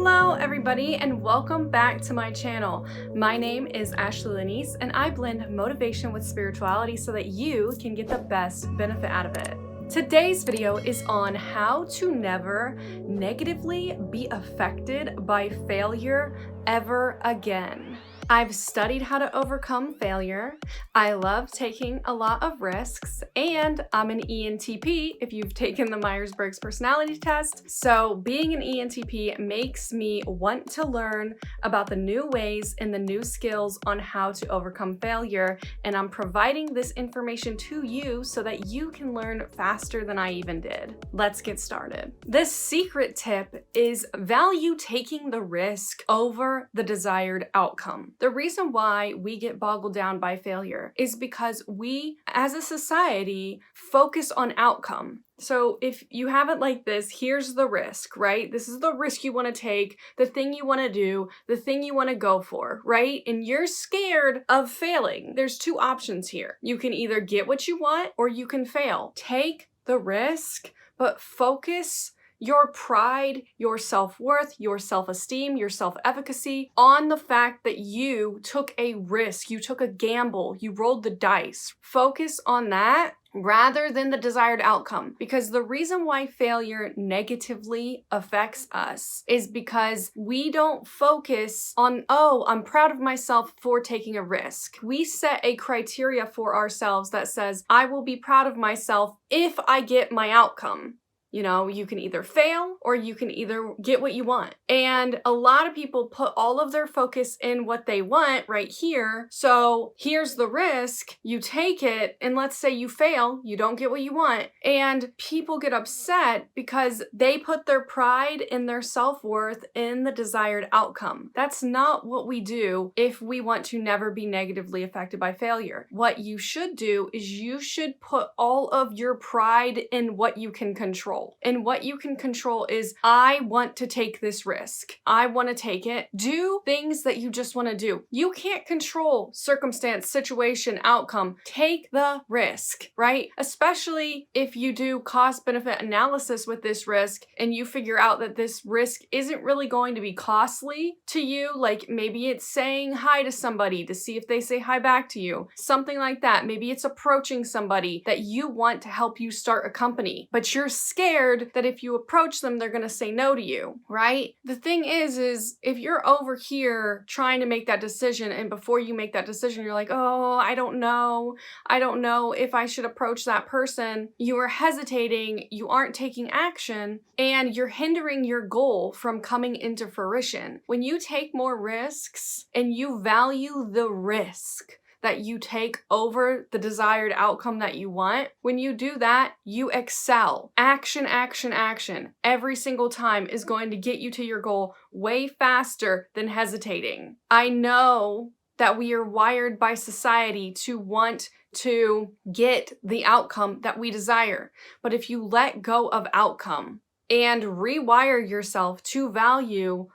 Hello everybody and welcome back to my channel. My name is Ashley Lanese and I blend motivation with spirituality so that you can get the best benefit out of it. Today's video is on how to never negatively be affected by failure ever again. I've studied how to overcome failure. I love taking a lot of risks, and I'm an ENTP if you've taken the Myers-Briggs personality test. So being an ENTP makes me want to learn about the new ways and the new skills on how to overcome failure. And I'm providing this information to you so that you can learn faster than I even did. Let's get started. This secret tip is value taking the risk over the desired outcome. The reason why we get boggled down by failure is because we, as a society, focus on outcome. So if you have it like this, here's the risk, right? This is the risk you want to take, the thing you want to do, the thing you want to go for, right? And you're scared of failing. There's two options here. You can either get what you want or you can fail. Take the risk, but focus your pride, your self-worth, your self-esteem, your self-efficacy on the fact that you took a risk, you took a gamble, you rolled the dice. Focus on that rather than the desired outcome. Because the reason why failure negatively affects us is because we don't focus on, oh, I'm proud of myself for taking a risk. We set a criteria for ourselves that says, I will be proud of myself if I get my outcome. You know, you can either fail or you can either get what you want. And a lot of people put all of their focus in what they want right here. So here's the risk, you take it, and let's say you fail, you don't get what you want. And people get upset because they put their pride and their self-worth in the desired outcome. That's not what we do if we want to never be negatively affected by failure. What you should do is you should put all of your pride in what you can control. And what you can control is, I want to take this risk. I want to take it. Do things that you just want to do. You can't control circumstance, situation, outcome. Take the risk, right? Especially if you do cost-benefit analysis with this risk and you figure out that this risk isn't really going to be costly to you. Like maybe it's saying hi to somebody to see if they say hi back to you. Something like that. Maybe it's approaching somebody that you want to help you start a company, but you're scared that if you approach them, they're going to say no to you, right? The thing is if you're over here trying to make that decision and before you make that decision, you're like, oh, I don't know if I should approach that person. You are hesitating, you aren't taking action, and you're hindering your goal from coming into fruition. When you take more risks and you value the risk that you take over the desired outcome that you want, when you do that, you excel. Action, action, action. Every single time is going to get you to your goal way faster than hesitating. I know that we are wired by society to want to get the outcome that we desire. But if you let go of outcome and rewire yourself to value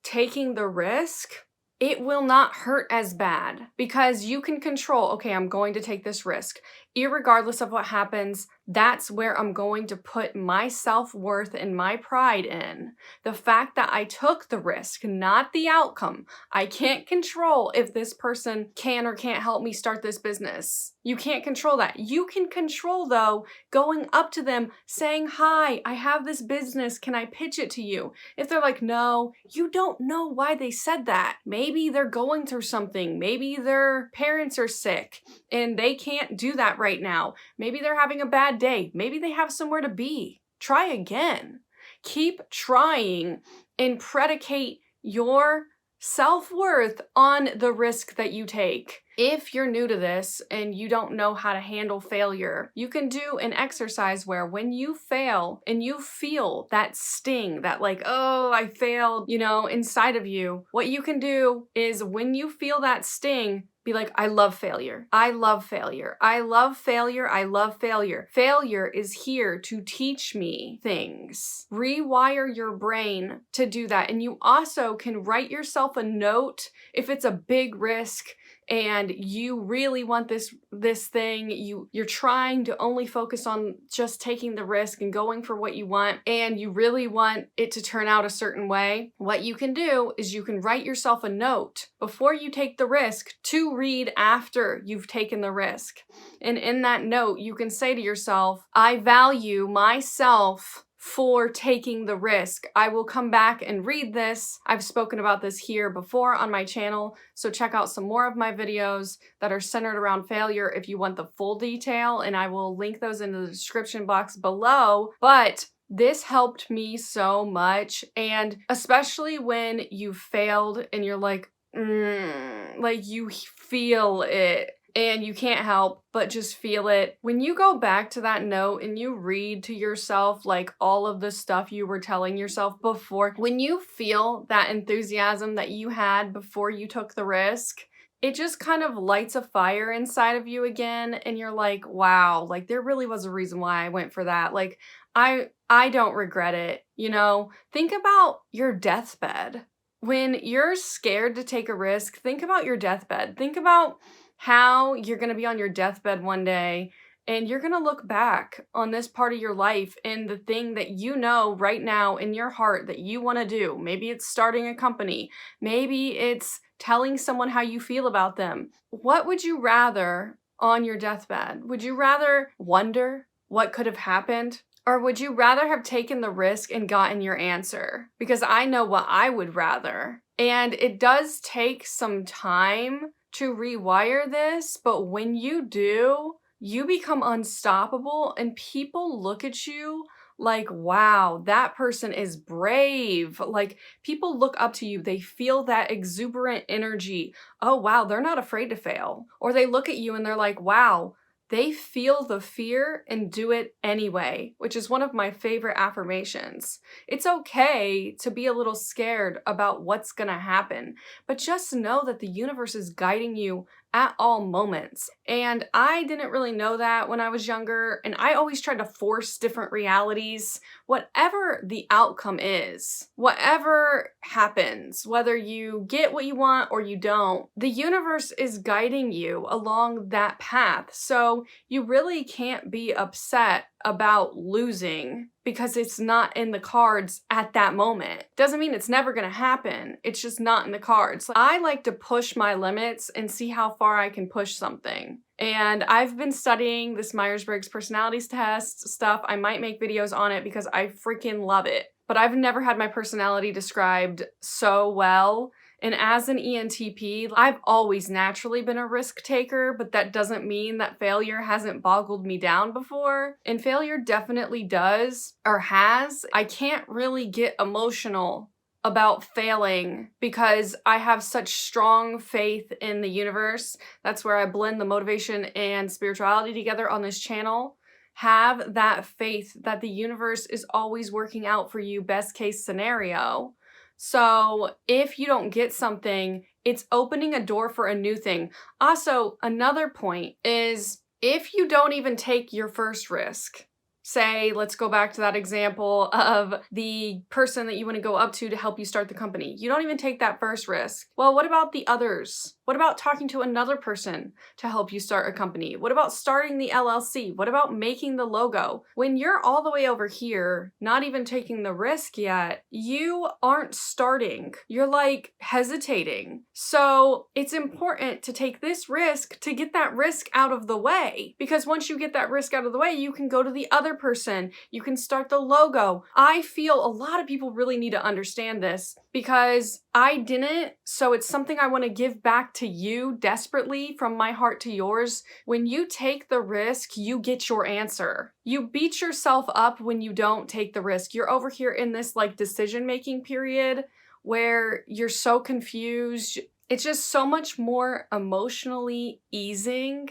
taking the risk, it will not hurt as bad because you can control, okay, I'm going to take this risk. Irregardless of what happens, that's where I'm going to put my self-worth and my pride in. The fact that I took the risk, not the outcome. I can't control if this person can or can't help me start this business. You can't control that. You can control, though, going up to them, saying, hi, I have this business. Can I pitch it to you? If they're like, no, you don't know why they said that. Maybe they're going through something. Maybe their parents are sick and they can't do that right now. Maybe they're having a bad day. Maybe they have somewhere to be. Try again. Keep trying and predicate your self-worth on the risk that you take. If you're new to this and you don't know how to handle failure, you can do an exercise where when you fail and you feel that sting, that like, oh, I failed, inside of you, what you can do is when you feel that sting, be like, I love failure. I love failure. I love failure. I love failure. Failure is here to teach me things. Rewire your brain to do that. And you also can write yourself a note if it's a big risk and you really want this thing, you're trying to only focus on just taking the risk and going for what you want, and you really want it to turn out a certain way, what you can do is you can write yourself a note before you take the risk to read after you've taken the risk. And in that note, you can say to yourself, I value myself for taking the risk. I will come back and read this. I've spoken about this here before on my channel, so check out some more of my videos that are centered around failure if you want the full detail, and I will link those in the description box below. But this helped me so much, and especially when you failed and you're like you feel it, and you can't help but just feel it. When you go back to that note and you read to yourself like all of the stuff you were telling yourself before, when you feel that enthusiasm that you had before you took the risk, it just kind of lights a fire inside of you again, and you're like, wow, like there really was a reason why I went for that. Like I don't regret it, you know? Think about your deathbed. When you're scared to take a risk, think about your deathbed. Think about how you're going to be on your deathbed one day, and you're going to look back on this part of your life and the thing that you know right now in your heart that you want to do. Maybe it's starting a company. Maybe it's telling someone how you feel about them. What would you rather on your deathbed? Would you rather wonder what could have happened? Or would you rather have taken the risk and gotten your answer? Because I know what I would rather. And it does take some time to rewire this, but when you do, you become unstoppable, and people look at you like, wow, that person is brave. Like, people look up to you. They feel that exuberant energy. Oh, wow, they're not afraid to fail. Or they look at you and they're like, wow, they feel the fear and do it anyway, which is one of my favorite affirmations. It's okay to be a little scared about what's gonna happen, but just know that the universe is guiding you at all moments. And I didn't really know that when I was younger, and I always tried to force different realities. Whatever the outcome is, whatever happens, whether you get what you want or you don't, the universe is guiding you along that path. So you really can't be upset about losing because it's not in the cards at that moment. Doesn't mean it's never gonna happen. It's just not in the cards. I like to push my limits and see how far I can push something. And I've been studying this Myers-Briggs personalities test stuff. I might make videos on it because I freaking love it. But I've never had my personality described so well. And as an ENTP, I've always naturally been a risk taker, but that doesn't mean that failure hasn't boggled me down before. And failure definitely does, or has. I can't really get emotional about failing because I have such strong faith in the universe. That's where I blend the motivation and spirituality together on this channel. Have that faith that the universe is always working out for you, best case scenario. So if you don't get something, it's opening a door for a new thing. Also, another point is if you don't even take your first risk, say, let's go back to that example of the person that you want to go up to help you start the company. You don't even take that first risk. Well, what about the others? What about talking to another person to help you start a company? What about starting the LLC? What about making the logo? When you're all the way over here, not even taking the risk yet, you aren't starting. You're like hesitating. So it's important to take this risk to get that risk out of the way. Because once you get that risk out of the way, you can go to the other person. You can start the logo. I feel a lot of people really need to understand this because I didn't. So it's something I want to give back to you desperately from my heart to yours. When you take the risk, you get your answer. You beat yourself up when you don't take the risk. You're over here in this like decision-making period where you're so confused. It's just so much more emotionally easing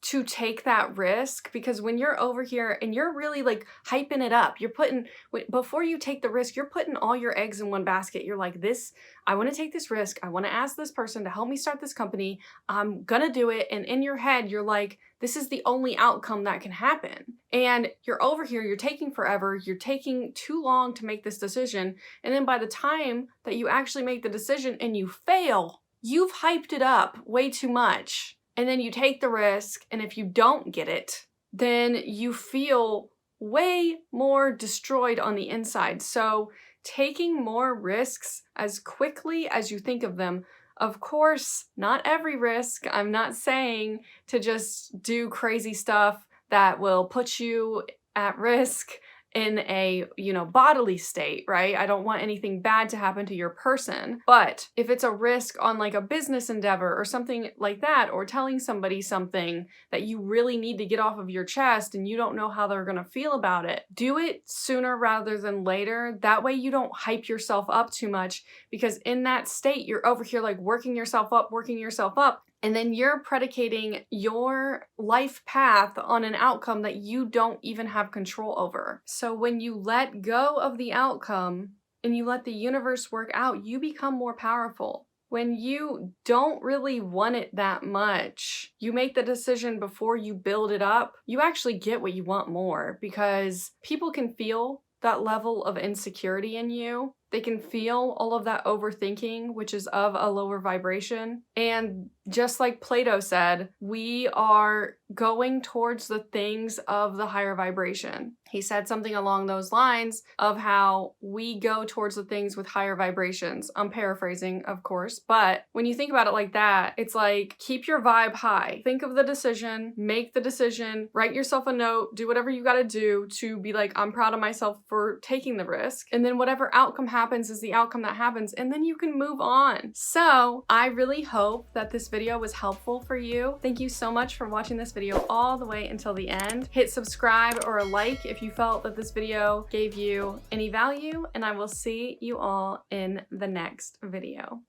to take that risk, because when you're over here and you're really like hyping it up, you're putting, before you take the risk, you're putting all your eggs in one basket. You're like, I want to take this risk. I want to ask this person to help me start this company. I'm gonna do it. And in your head, you're like, this is the only outcome that can happen. And you're over here, you're taking forever. You're taking too long to make this decision. And then by the time that you actually make the decision and you fail, you've hyped it up way too much. And then you take the risk, and if you don't get it, then you feel way more destroyed on the inside. So taking more risks as quickly as you think of them. Of course, not every risk. I'm not saying to just do crazy stuff that will put you at risk in a, bodily state, right? I don't want anything bad to happen to your person. But if it's a risk on like a business endeavor or something like that, or telling somebody something that you really need to get off of your chest and you don't know how they're gonna feel about it, do it sooner rather than later. That way you don't hype yourself up too much, because in that state, you're over here like working yourself up. And then you're predicating your life path on an outcome that you don't even have control over. So when you let go of the outcome and you let the universe work out, you become more powerful. When you don't really want it that much, you make the decision before you build it up, you actually get what you want more, because people can feel that level of insecurity in you. They can feel all of that overthinking, which is of a lower vibration. And just like Plato said, we are going towards the things of the higher vibration. He said something along those lines of how we go towards the things with higher vibrations. I'm paraphrasing, of course, but when you think about it like that, it's like, keep your vibe high. Think of the decision, make the decision, write yourself a note, do whatever you gotta do to be like, I'm proud of myself for taking the risk. And then whatever outcome happens is the outcome that happens, and then you can move on. So I really hope that this video was helpful for you. Thank you so much for watching this video all the way until the end. Hit subscribe or a like if you felt that this video gave you any value, and I will see you all in the next video.